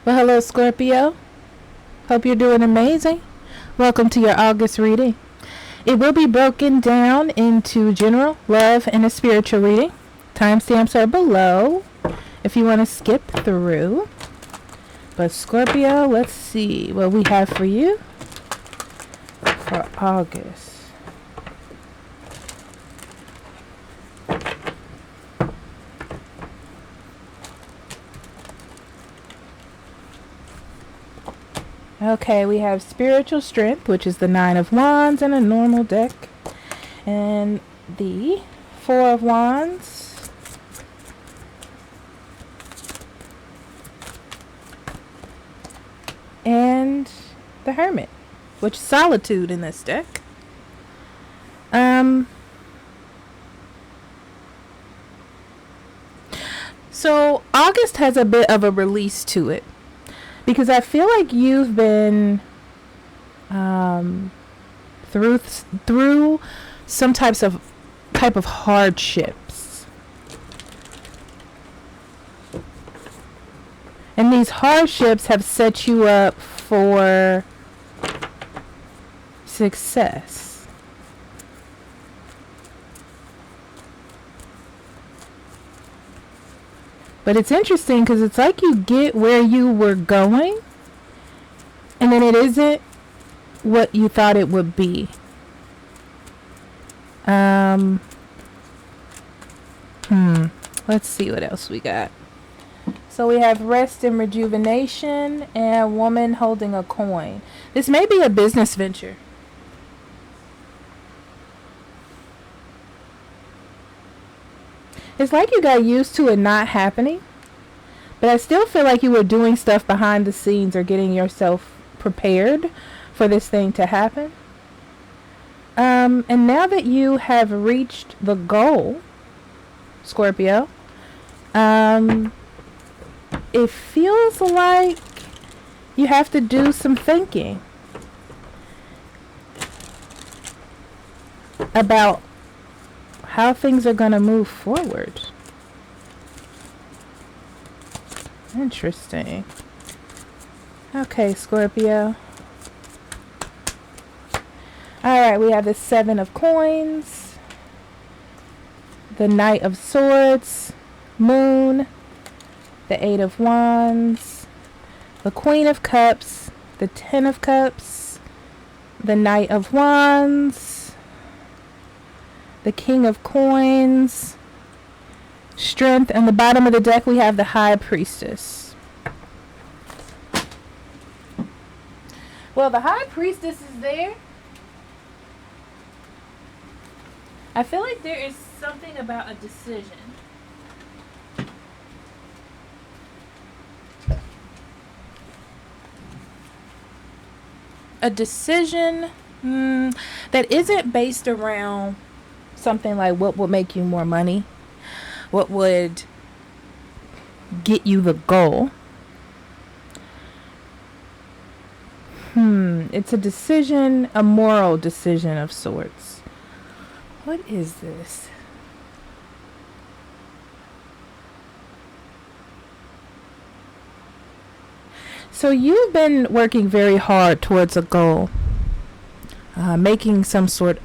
Well, hello, Scorpio. Hope you're doing amazing. Welcome to your August reading. It will be broken down into general, love, and a spiritual reading. Timestamps are below if you want to skip through. But Scorpio, let's see what we have for you for August. Okay, we have spiritual strength, which is the 9 of Wands in a normal deck. And the 4 of Wands. And the Hermit, which is solitude in this deck. So August has a bit of a release to it. Because I feel like you've been through some type of hardships, and these hardships have set you up for success. But it's interesting because it's like you get where you were going, and then it isn't what you thought it would be. Let's see what else we got. So we have rest and rejuvenation and woman holding a coin. This may be a business venture. It's like you got used to it not happening, but I still feel like you were doing stuff behind the scenes or getting yourself prepared for this thing to happen. And now that you have reached the goal, Scorpio, it feels like you have to do some thinking about how things are going to move forward. Interesting. Okay, Scorpio. Alright, we have the 7 of coins, the Knight of Swords, Moon, the 8 of Wands, the Queen of Cups, the 10 of Cups, the Knight of Wands, the King of Coins, Strength, and the bottom of the deck we have the High Priestess. Well, the High Priestess is there. I feel like there is something about a decision. A decision that isn't based around something like what would make you more money, what would get you the goal. It's a decision, a moral decision of sorts. What is this? So you've been working very hard towards a goal, making some sort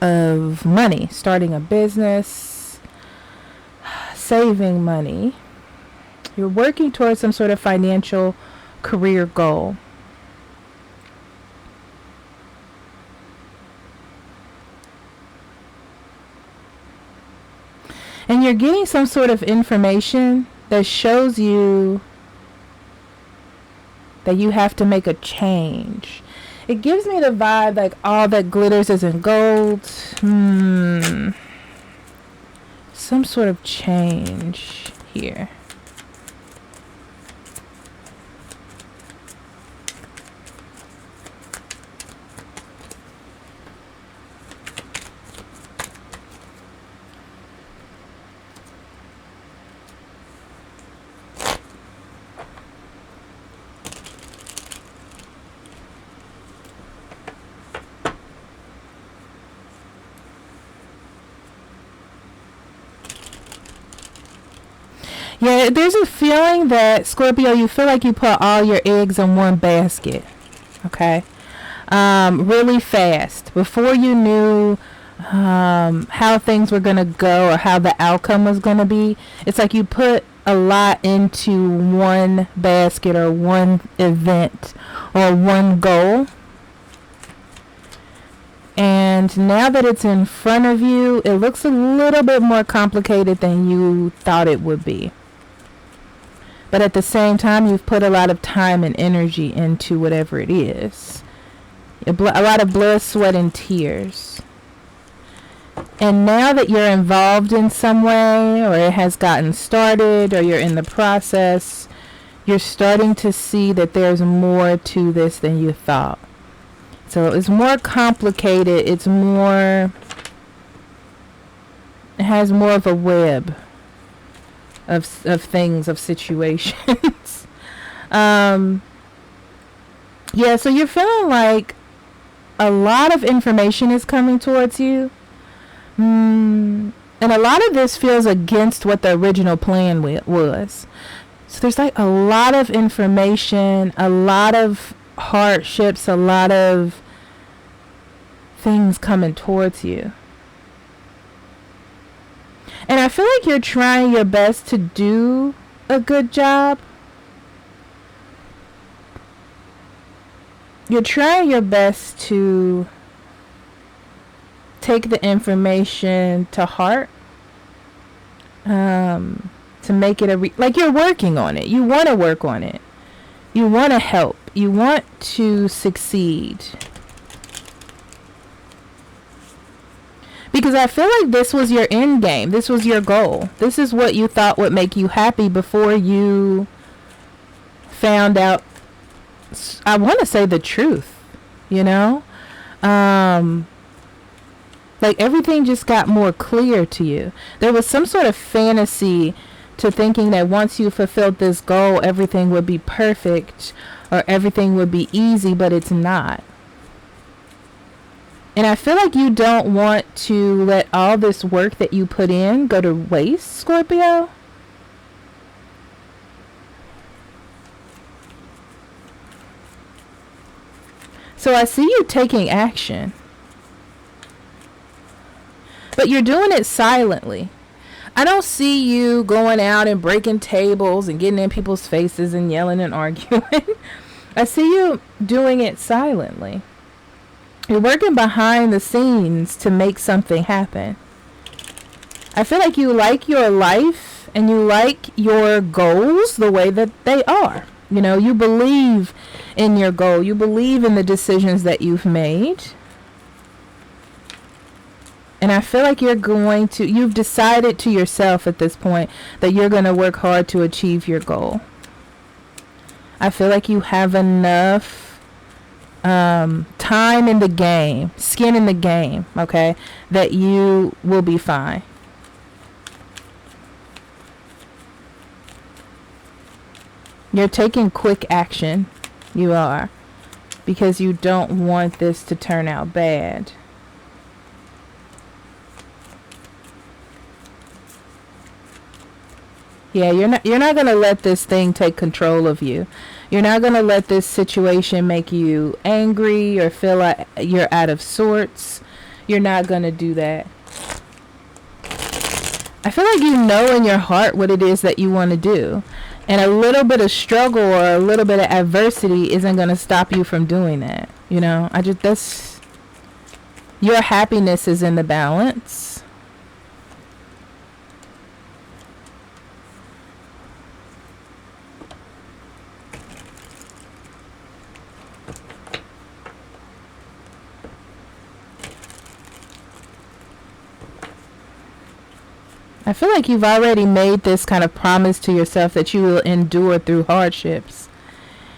of money, starting a business, saving money. You're working towards some sort of financial career goal. And you're getting some sort of information that shows you that you have to make a change. It gives me the vibe like all that glitters isn't gold. Some sort of change here. Yeah, there's a feeling that, Scorpio, you feel like you put all your eggs in one basket. Okay? Really fast. Before you knew how things were going to go or how the outcome was going to be, it's like you put a lot into one basket or one event or one goal. And now that it's in front of you, it looks a little bit more complicated than you thought it would be. But at the same time, you've put a lot of time and energy into whatever it is. A lot of blood, sweat, and tears. And now that you're involved in some way, or it has gotten started, or you're in the process, you're starting to see that there's more to this than you thought. So it's more complicated. It has more of a web of things, of situations. Yeah, so you're feeling like a lot of information is coming towards you. And a lot of this feels against what the original plan was. So there's like a lot of information, a lot of hardships, a lot of things coming towards you. And I feel like you're trying your best to do a good job. You're trying your best to take the information to heart. To make it like you're working on it. You want to work on it. You want to help. You want to succeed. Because I feel like this was your end game. This was your goal. This is what you thought would make you happy before you found out, I want to say, the truth, you know? Like everything just got more clear to you. There was some sort of fantasy to thinking that once you fulfilled this goal, everything would be perfect or everything would be easy, but it's not. And I feel like you don't want to let all this work that you put in go to waste, Scorpio. So I see you taking action. But you're doing it silently. I don't see you going out and breaking tables and getting in people's faces and yelling and arguing. I see you doing it silently. You're working behind the scenes to make something happen. I feel like you like your life and you like your goals the way that they are. You know, you believe in your goal. You believe in the decisions that you've made. And I feel like you've decided to yourself at this point that you're going to work hard to achieve your goal. I feel like you have enough time in the game, skin in the game, okay, that you will be fine. You're taking quick action. You are. Because you don't want this to turn out bad. Yeah, you're not going to let this thing take control of you. You're not going to let this situation make you angry or feel like you're out of sorts. You're not going to do that. I feel like you know in your heart what it is that you want to do. And a little bit of struggle or a little bit of adversity isn't going to stop you from doing that. You know, your happiness is in the balance. I feel like you've already made this kind of promise to yourself that you will endure through hardships.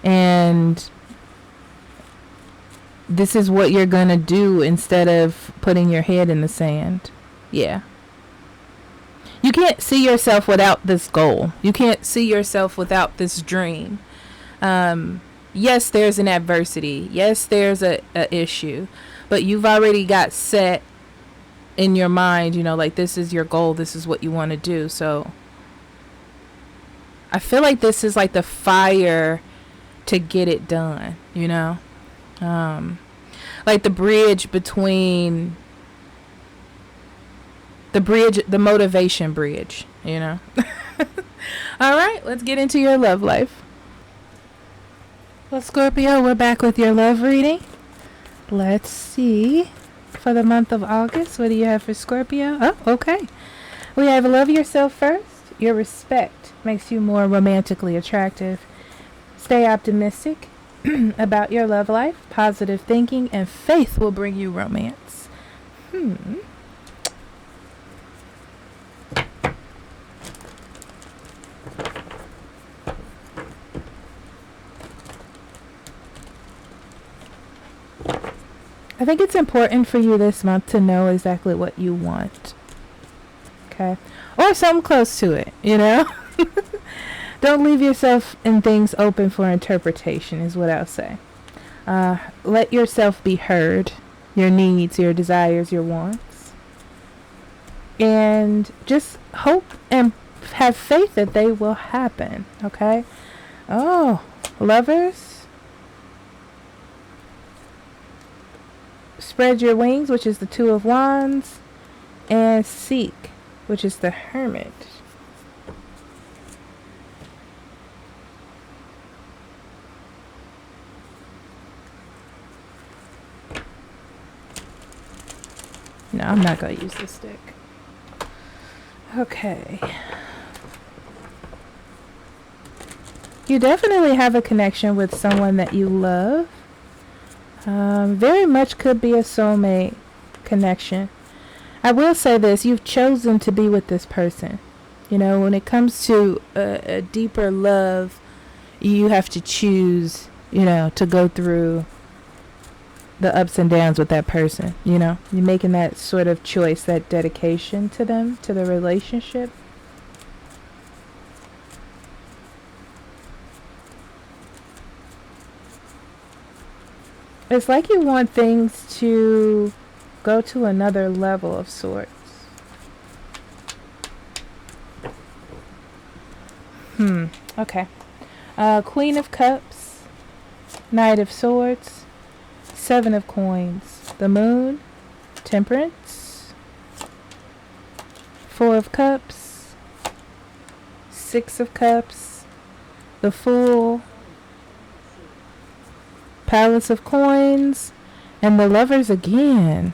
And this is what you're going to do instead of putting your head in the sand. Yeah. You can't see yourself without this goal. You can't see yourself without this dream. Yes, there's an adversity. Yes, there's a issue. But you've already got set in your mind, you know, like this is your goal, this is what you want to do. So I feel like this is like the fire to get it done, you know? Like the bridge between the motivation bridge, you know? All right, let's get into your love life. Well, Scorpio, we're back with your love reading. Let's see. For the month of August, what do you have for Scorpio? Oh, okay. We have love yourself first. Your respect makes you more romantically attractive. Stay optimistic about your love life. Positive thinking and faith will bring you romance. I think it's important for you this month to know exactly what you want. Okay? Or something close to it, you know? Don't leave yourself and things open for interpretation is what I'll say. Let yourself be heard. Your needs, your desires, your wants. And just hope and have faith that they will happen. Okay? Oh, lovers. Spread your wings, which is the Two of Wands, and seek, which is the Hermit. No, I'm not going to use this stick. Okay. You definitely have a connection with someone that you love. Very much could be a soulmate connection. I will say this, you've chosen to be with this person. You know, when it comes to a deeper love, you have to choose, you know, to go through the ups and downs with that person. You know, you're making that sort of choice, that dedication to them, to the relationship. It's like you want things to go to another level of sorts. Okay. Queen of Cups, Knight of Swords, Seven of Coins, the Moon, Temperance, Four of Cups, Six of Cups, the Fool, Palace of Coins, and the Lovers again.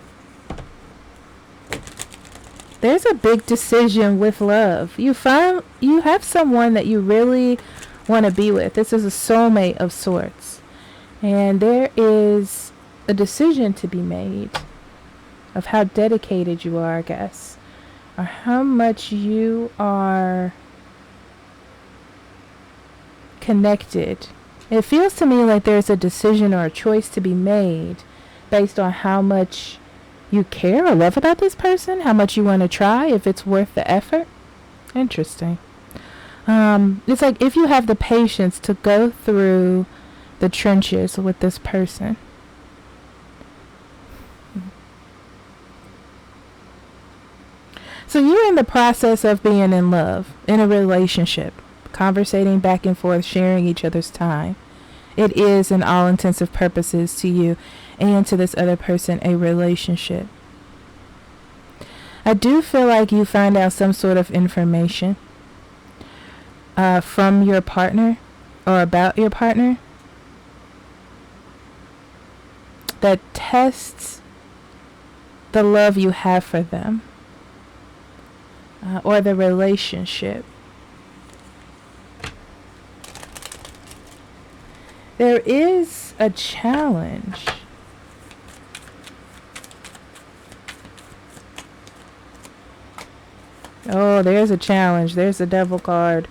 There's a big decision with love. You have someone that you really want to be with. This is a soulmate of sorts. And there is a decision to be made of how dedicated you are, I guess, or how much you are connected. It feels to me like there's a decision or a choice to be made based on how much you care or love about this person, how much you want to try, if it's worth the effort. Interesting. It's like if you have the patience to go through the trenches with this person. So you're in the process of being in love, in a relationship, conversating back and forth, sharing each other's time. It is, in all intensive purposes, to you and to this other person, a relationship. I do feel like you find out some sort of information from your partner or about your partner that tests the love you have for them or the relationship. There is a challenge. Oh, there's a challenge. There's the Devil card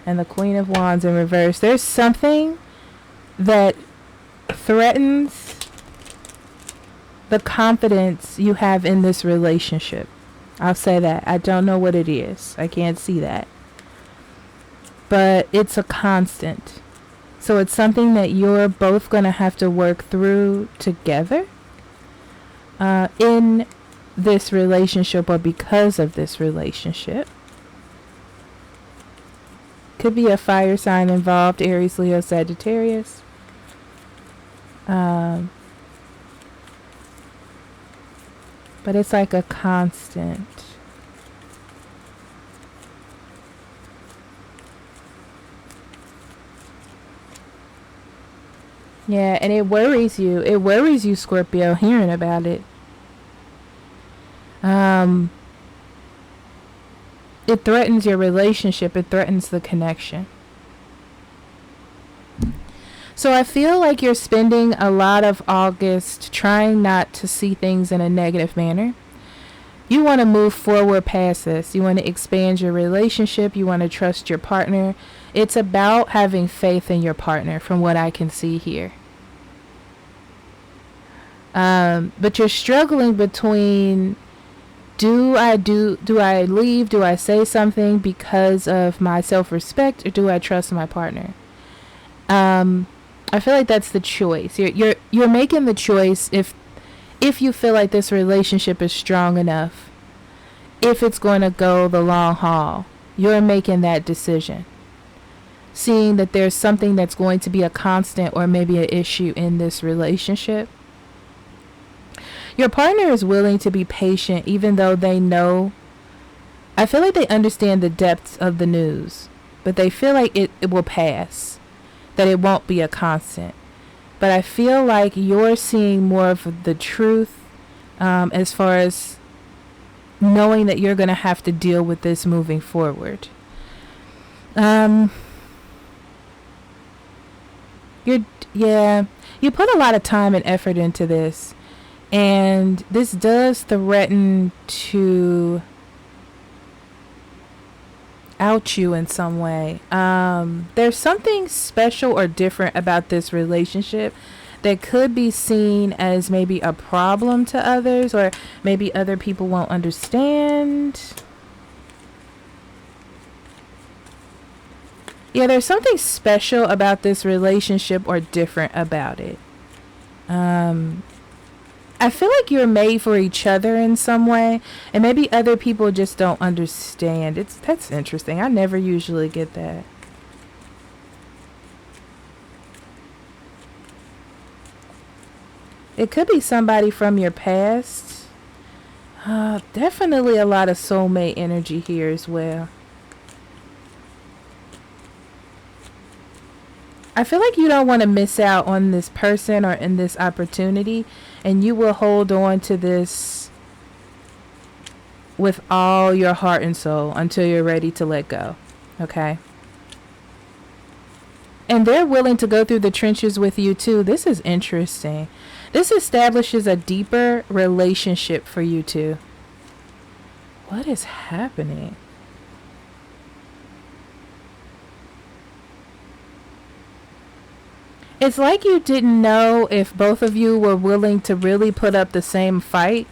and the Queen of Wands in reverse. There's something that threatens the confidence you have in this relationship. I'll say that. I don't know what it is. I can't see that. But it's a constant. So it's something that you're both going to have to work through together in this relationship or because of this relationship. Could be a fire sign involved, Aries, Leo, Sagittarius. But it's like a constant. Yeah, and it worries you. It worries you, Scorpio, hearing about it. It threatens your relationship. It threatens the connection. So I feel like you're spending a lot of August trying not to see things in a negative manner. You want to move forward past this. You want to expand your relationship. You want to trust your partner. It's about having faith in your partner, from what I can see here. But you're struggling between, do I leave? Do I say something because of my self-respect, or do I trust my partner? I feel like that's the choice. You're making the choice if you feel like this relationship is strong enough, if it's going to go the long haul. You're making that decision, seeing that there's something that's going to be a constant or maybe an issue in this relationship. Your partner is willing to be patient, even though they know, I feel like they understand the depths of the news, but they feel like it will pass, that it won't be a constant. But I feel like you're seeing more of the truth, as far as knowing that you're going to have to deal with this moving forward. You put a lot of time and effort into this. And this does threaten to out you in some way. There's something special or different about this relationship that could be seen as maybe a problem to others, or maybe other people won't understand. Yeah, there's something special about this relationship or different about it. I feel like you're made for each other in some way, and maybe other people just don't understand. That's interesting. I never usually get that. It could be somebody from your past. Definitely a lot of soulmate energy here as well. I feel like you don't want to miss out on this person or in this opportunity, and you will hold on to this with all your heart and soul until you're ready to let go. Okay? And they're willing to go through the trenches with you too. This is interesting. This establishes a deeper relationship for you two. What is happening? It's like you didn't know if both of you were willing to really put up the same fight,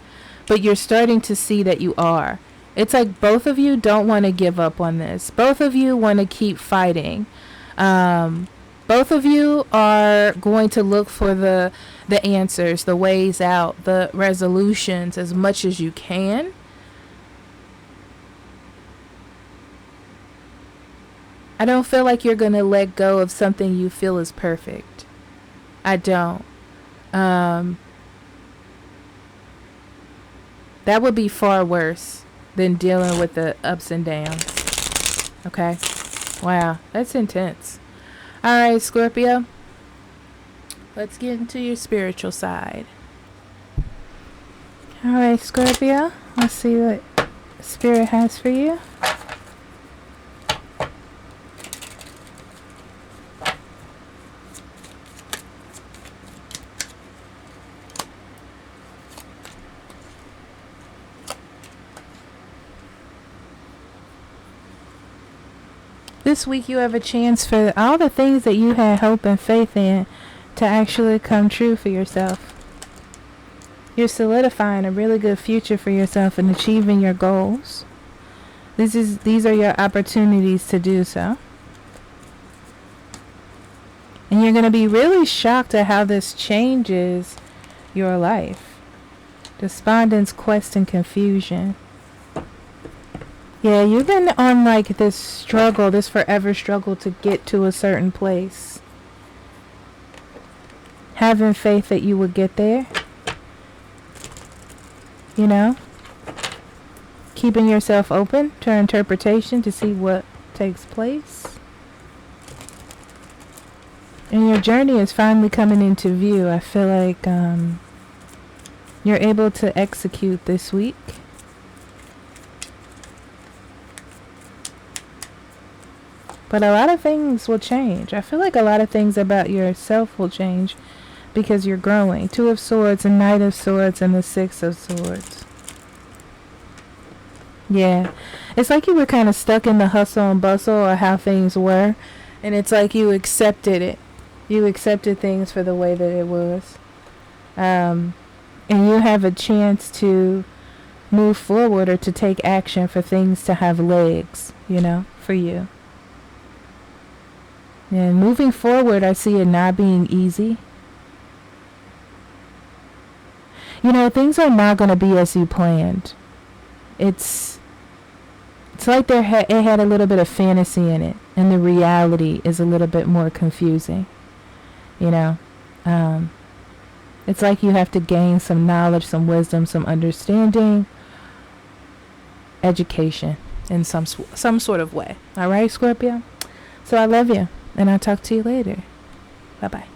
but you're starting to see that you are. It's like both of you don't want to give up on this. Both of you want to keep fighting. Both of you are going to look for the answers, the ways out, the resolutions as much as you can. I don't feel like you're going to let go of something you feel is perfect. I don't. That would be far worse than dealing with the ups and downs. Okay? Wow, that's intense. Alright, Scorpio. Let's get into your spiritual side. Alright, Scorpio. Let's see what Spirit has for you. This week you have a chance for all the things that you had hope and faith in to actually come true for yourself. You're solidifying a really good future for yourself and achieving your goals. These are your opportunities to do so. And you're going to be really shocked at how this changes your life. Despondence, quest, and confusion. Yeah, you've been on like this struggle, this forever struggle to get to a certain place. Having faith that you would get there. You know? Keeping yourself open to interpretation to see what takes place. And your journey is finally coming into view. I feel like you're able to execute this week. But a lot of things will change. I feel like a lot of things about yourself will change because you're growing. 2 of Swords and Knight of Swords and the 6 of Swords. Yeah. It's like you were kind of stuck in the hustle and bustle of how things were. And it's like you accepted it. You accepted things for the way that it was. And you have a chance to move forward or to take action for things to have legs, you know, for you. And moving forward, I see it not being easy. You know, things are not going to be as you planned. It's like it had a little bit of fantasy in it, and the reality is a little bit more confusing. You know, it's like you have to gain some knowledge, some wisdom, some understanding, education in some sort of way. All right, Scorpio? So I love you, and I'll talk to you later. Bye-bye.